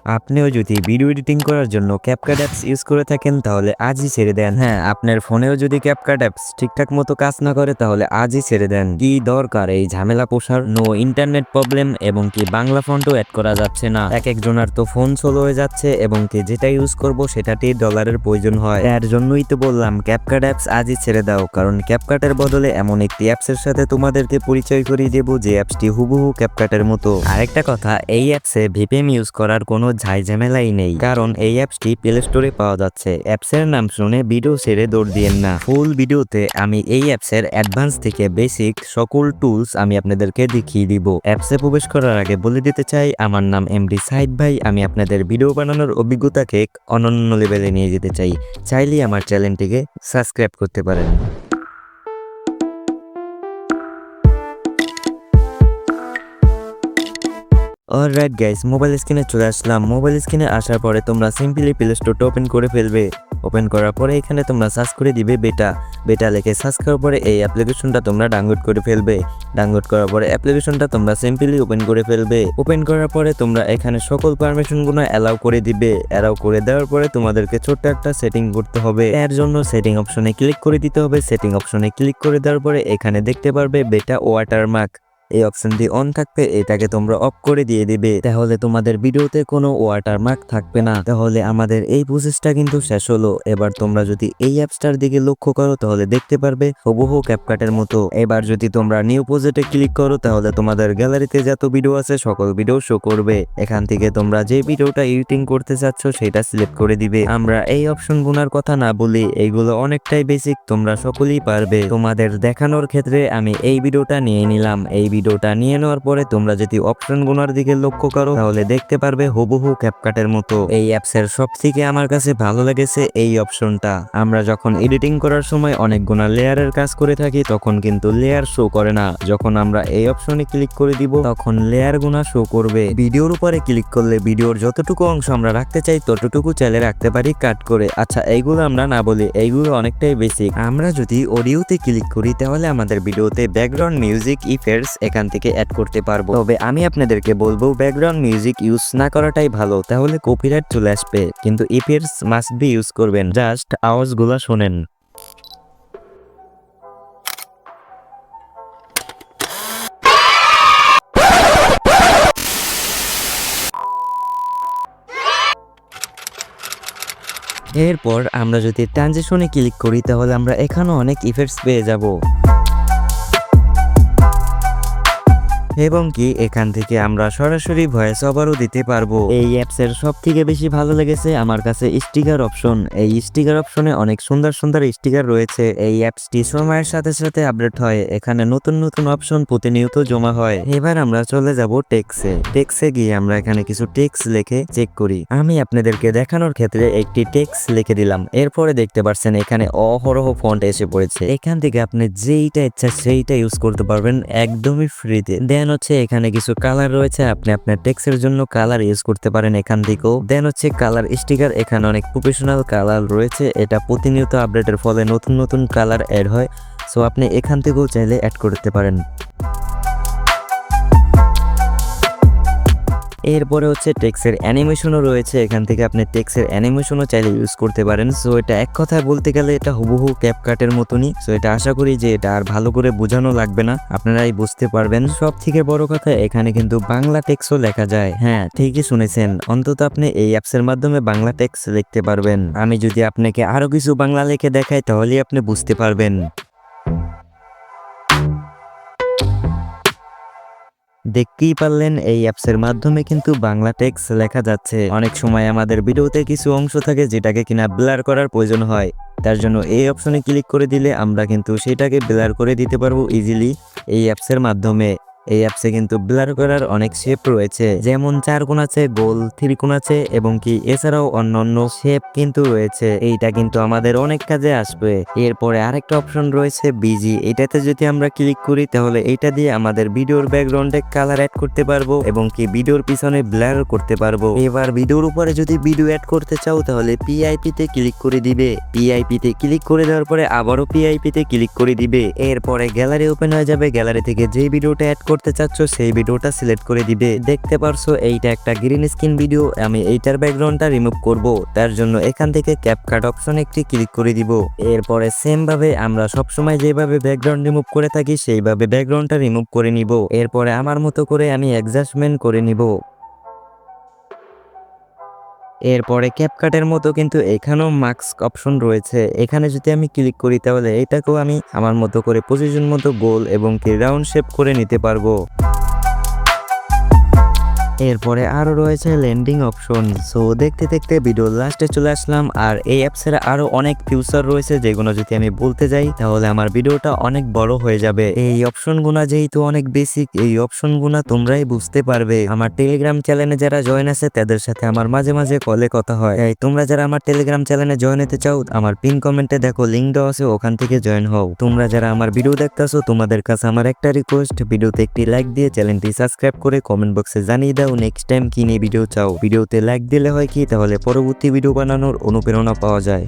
আপনিও যদি video editing করার জন্য ক্যাপকাট অ্যাপস ইউজ করে থাকেন তাহলে আজই ছেড়ে দেন। হ্যাঁ, আপনার ফোনেও যদি ক্যাপকাট অ্যাপস ঠিকঠাক মতো কাজ না করে তাহলে আজই ছেড়ে দেন। কি দরকার এই ঝামেলা পোষার? নো ইন্টারনেট প্রবলেম এবং কি বাংলা ফন্টও অ্যাড করা যাচ্ছে না। এক একজনের তো ফোন স্লো হয়ে যাচ্ছে এবং কি যেটা ইউজ করব সেটাতেই ডলারের প্রয়োজন হয়। এর জন্যই তো বললাম ক্যাপকাট অ্যাপস আজই ছেড়ে দাও, কারণ ক্যাপকাটের বদলে এমন একটি অ্যাপসের সাথে তোমাদেরকে পরিচয় করিয়ে দেব যে অ্যাপসটি হুবহু ক্যাপকাটের মতো। আরেকটা কথা, এই অ্যাপসে ভিপিএন ইউজ করার কোনো ঝামেলাই নেই, কারণ এই অ্যাপসটি প্লে স্টোরে পাওয়া যাচ্ছে। অ্যাপসের নাম শুনে ভিডিও ছেড়ে দৌড় দিয়েন না। ফুল ভিডিওতে আমি এই অ্যাপসের অ্যাডভান্স থেকে বেসিক সকল টুলস আমি আপনাদেরকে দেখিয়ে দিব। অ্যাপসে প্রবেশ করার আগে বলে দিতে চাই, আমার নাম এমডি সাইদ ভাই। আমি আপনাদের ভিডিও বানানোর অভিজ্ঞতাকে অনন্য লেভেলে নিয়ে যেতে চাই। চাইলে আমার চ্যানেলটিকে সাবস্ক্রাইব করতে পারেন। অলরাইট গাইস, মোবাইল স্ক্রিনে চলে আসলাম। মোবাইল স্ক্রিনে আসার পরে তোমরা সিম্পলি প্লে স্টোরটা ওপেন করে ফেলবে। ওপেন করার পরে এখানে তোমরা সার্চ করে দিবে বেটা লিখে সার্চ করার পরে এই অ্যাপ্লিকেশনটা তোমরা ডাউনলোড করে ফেলবে। ডাউনলোড করার পরে অ্যাপ্লিকেশনটা তোমরা সিম্পলি ওপেন করে ফেলবে। ওপেন করার পরে তোমরা এখানে সকল পারমিশনগুলো অ্যালাউ করে দিবে। অ্যালাউ করে দেওয়ার পরে তোমাদেরকে ছোট্ট একটা সেটিং করতে হবে। এর জন্য সেটিং অপশনে ক্লিক করে দিতে হবে। সেটিং অপশনে ক্লিক করে দেওয়ার পরে এখানে দেখতে পারবে বেটা ওয়াটারমার্ক, এই অপশনটি অন থাকবে, এটাকে তোমরা অফ করে দিয়ে দিবে। তাহলে তোমাদের ভিডিওতে কোনো ওয়াটারমার্ক থাকবে না। তাহলে আমাদের এই প্রসেসটা কিন্তু শেষ হলো। এবার তোমরা যদি এই অ্যাপসটার দিকে লক্ষ্য করো তাহলে দেখতে পারবে হুবহু ক্যাপকাটের মতো। এবার যদি তোমরা নিউ প্রজেক্টে ক্লিক করো তাহলে তোমাদের গ্যালারিতে যত ভিডিও আছে সকল ভিডিও শো করবে। এখান থেকে তোমরা যে ভিডিওটা এডিটিং করতে চাচ্ছ সেটা সিলেক্ট করে দিবে। আমরা এই অপশন গুনার কথা না বলি, এইগুলো অনেকটাই বেসিক, তোমরা সকলেই পারবে। তোমাদের দেখানোর ক্ষেত্রে আমি এই ভিডিওটা নিয়ে নিলাম। এই ভিডিওটা নিয়ে নেওয়ার পরে তোমরা যদি অপশন গুনার দিকে লক্ষ্য করো তাহলে দেখতে পারবে হুবহু ক্যাপকাটের মতো। এই অ্যাপসের সব থেকে আমার কাছে ভালো লেগেছে এই অপশনটা। আমরা যখন এডিটিং করার সময় অনেক গুণা লেয়ারের কাজ করে থাকি তখন কিন্তু লেয়ার শো করে না। যখন আমরা এই অপশনে ক্লিক করে দিব তখন লেয়ার গুণা শো করবে। ভিডিওর উপরে ক্লিক করলে ভিডিওর যতটুকু অংশ আমরা রাখতে চাই ততটুকু চাইলে রাখতে পারি কাট করে। আচ্ছা, এইগুলো আমরা না বলি, এইগুলো অনেকটাই বেসিক। আমরা যদি অডিওতে ক্লিক করি তাহলে আমাদের ভিডিওতে ব্যাকগ্রাউন্ড মিউজিক ইফেক্টস এখান থেকে অ্যাড করতে পারবো। তবে আমি আপনাদেরকে বলবো ব্যাকগ্রাউন্ড মিউজিক ইউজ না করাটাই ভালো, তাহলে কপিরাইট চলে আসবে। কিন্তু ইফেক্টস মাস্ট বি ইউজ করবেন, জাস্ট আওয়াজগুলো শোনেন। এরপর আমরা যদি ট্রানজিশনে ক্লিক করি তাহলে আমরা এখানেও অনেক ইফেক্টস পেয়ে যাব এবং কি এখান থেকে আমরা সরাসরি ভয়েস ওভারও দিতে পারবো। এই অ্যাপসের সব থেকে বেশি ভালো লেগেছে আমার কাছে স্টিকার অপশন। এই স্টিকার অপশনে অনেক সুন্দর সুন্দর স্টিকার রয়েছে। এই অ্যাপসটি সময়ের সাথে সাথে আপডেট হয়, এখানে নতুন নতুন অপশন প্রতিনিয়ত জমা হয়। এবার আমরা চলে যাব টেক্সে গিয়ে আমরা এখানে কিছু টেক্স লিখে চেক করি। আমি আপনাদেরকে দেখানোর ক্ষেত্রে একটি টেক্স লিখে দিলাম। এরপরে দেখতে পাচ্ছেন এখানে অহরহ ফন্ট এসে পড়েছে। এখান থেকে আপনি যেইটা ইচ্ছা সেইটা ইউজ করতে পারবেন একদমই ফ্রিতে। দেন হচ্ছে এখানে কিছু কালার রয়েছে, আপনি আপনার টেক্সের জন্য কালার ইউজ করতে পারেন এখান থেকেও। দেন হচ্ছে কালার স্টিকার, এখানে অনেক প্রফেশনাল কালার রয়েছে। এটা প্রতিনিয়ত আপডেটের ফলে নতুন নতুন কালার অ্যাড হয়, সো আপনি এখান থেকেও চাইলে অ্যাড করতে পারেন। এরপরে হচ্ছে টেক্সের অ্যানিমেশনও রয়েছে, এখান থেকে আপনি টেক্সের অ্যানিমেশনও চাইলে ইউজ করতে পারেন। সো এটা এক কথায় বলতে গেলে এটা হুবহু ক্যাপকাটের মতনই। সো এটা আশা করি যে এটা আর ভালো করে বোঝানো লাগবে না, আপনারাই বুঝতে পারবেন। সব থেকে বড় কথা এখানে কিন্তু বাংলা টেক্সও লেখা যায়। হ্যাঁ, ঠিকই শুনেছেন, অন্তত আপনি এই অ্যাপসের মাধ্যমে বাংলা টেক্স লিখতে পারবেন। আমি যদি আপনাকে আরো কিছু বাংলা লিখে দেখাই তাহলেই আপনি বুঝতে পারবেন। দেখতেই পারলেন এই অ্যাপসের মাধ্যমে কিন্তু বাংলা টেক্সট লেখা যাচ্ছে। অনেক সময় আমাদের ভিডিওতে কিছু অংশ থাকে যেটাকে কিনা ব্লার করার প্রয়োজন হয়, তার জন্য এই অপশনে ক্লিক করে দিলে আমরা কিন্তু সেটাকে ব্লার করে দিতে পারবো ইজিলি এই অ্যাপসের মাধ্যমে। এই অ্যাপসে কিন্তু ব্লার করার অনেক শেপ রয়েছে, যেমন 4 কোণ আছে, গোল 3 কোণ আছে এবং কি এছাড়াও অন্যান্য শেপ কিন্তু রয়েছে। এইটা কিন্তু আমাদের অনেক কাজে আসবে। এরপরে আরেকটা অপশন রয়েছে বিজি, এটাতে যদি আমরা ক্লিক করি তাহলে এইটা দিয়ে আমাদের ভিডিওর ব্যাকগ্রাউন্ডে কালার অ্যাড করতে পারবো এবং কি ভিডিওর পিছনে ব্লার করতে পারবো। এবার ভিডিওর উপরে যদি ভিডিও অ্যাড করতে চাও তাহলে পিআইপি তে ক্লিক করে দিবে। পিআইপি তে ক্লিক করে দেওয়ার পরে আবারও পিআইপি তে ক্লিক করে দিবে। এরপরে গ্যালারি ওপেন হয়ে যাবে। গ্যালারি থেকে যে ভিডিওটা অ্যাড করতে চাচ্ছ সেই ভিডিওটা সিলেক্ট করে দিবে। দেখতে পারছো এইটা একটা গ্রিন স্ক্রিন ভিডিও, আমি এইটার ব্যাকগ্রাউন্ডটা রিমুভ করব। তার জন্য এখান থেকে ক্যাপকাট অপশন একটি ক্লিক করে দিব। এরপরে সেম ভাবে আমরা সবসময় যেভাবে ব্যাকগ্রাউন্ড রিমুভ করে থাকি সেইভাবে ব্যাকগ্রাউন্ডটা রিমুভ করে নিব। এরপরে আমার মতো করে আমি অ্যাডজাস্টমেন্ট করে নিব। এরপরে ক্যাপকাটের মতো কিন্তু এখানেও মাস্ক অপশন রয়েছে, এখানে যদি আমি ক্লিক করি তাহলে এটাকেও আমি আমার মতো করে পজিশন মতো গোল এবং কি রাউন্ড শেপ করে নিতে পারবো। এরপরে আরো রয়েছে ল্যান্ডিং অপশন। সো দেখতে দেখতে ভিডিও লাস্টে চলে আসলাম। আর এই অ্যাপসের আরো অনেক ফিউচার রয়েছে যেগুলো যদি আমি বলতে যাই তাহলে আমার ভিডিওটা অনেক বড় হয়ে যাবে। এই অপশনগুলো যেহেতু অনেক বেসিক, এই অপশনগুলো তোমরাই বুঝতে পারবে। আমার টেলিগ্রাম চ্যানেলে যারা জয়েন আছে তাদের সাথে আমার মাঝে মাঝে কলে কথা হয়। এই তোমরা যারা আমার টেলিগ্রাম চ্যানেলে জয়েন হতে চাও আমার পিন কমেন্টে দেখো লিংক দেওয়া আছে, ওখান থেকে জয়েন হও। তোমরা যারা আমার ভিডিও দেখতেছো তোমাদের কাছে আমার একটা রিকোয়েস্ট, ভিডিওতে একটি লাইক দিয়ে চ্যানেলটি সাবস্ক্রাইব করে কমেন্ট বক্সে জানিয়ে দাও নেক্সট টাইম কি নিয়ে ভিডিও চাও। ভিডিওতে লাইক দিলে হয় কি তাহলে পরবর্তী ভিডিও বানানোর অনুপ্রেরণা পাওয়া যায়।